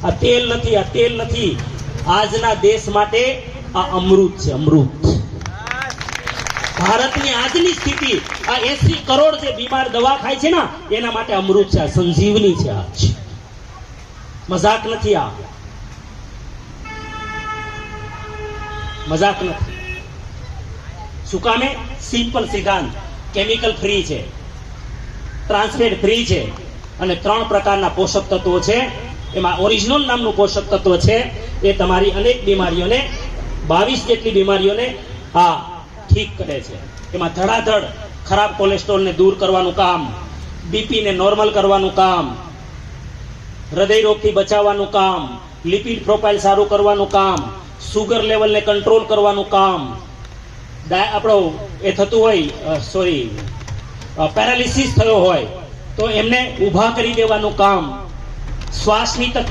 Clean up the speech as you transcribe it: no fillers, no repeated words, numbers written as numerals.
આ તેલ નથી, આ તેલ નથી. આજના દેશ માટે આ અમૃત છે, અમૃત. ભારતની આજની સ્થિતિ, આ 80 કરોડ જે બીમાર દવા ખાય છે ને, એના માટે અમૃત છે, આ સંજીવની છે. આ મજાક નથી, આ મજાક નથી. શું કામે? સિમ્પલ સિદ્ધાંત, કેમિકલ ફ્રી છે, ટ્રાન્સફેટ ફ્રી છે, અને 3 પ્રકારના પોષક તત્વો છે. એમાં ઓરિજિનલ નામનું પોષક તત્વ છે, એ તમારી અનેક બીમારીઓને, 22 જેટલી બીમારીઓને ઠીક કરે છે. એમાં ધડાધડ ખરાબ કોલેસ્ટ્રોલને દૂર કરવાનું કામ, બીપીને નોર્મલ કરવાનું કામ, હૃદય રોગથી બચાવવાનું કામ, લિપિડ પ્રોફાઇલ સારું કરવાનું કામ, સુગર લેવલને કંટ્રોલ કરવાનું કામ, આપણો એ થતું હોય પેરાલિસિસ થયો હોય તો એમને ઊભા કરી દેવાનું કામ, શ્વાસની તકલીફ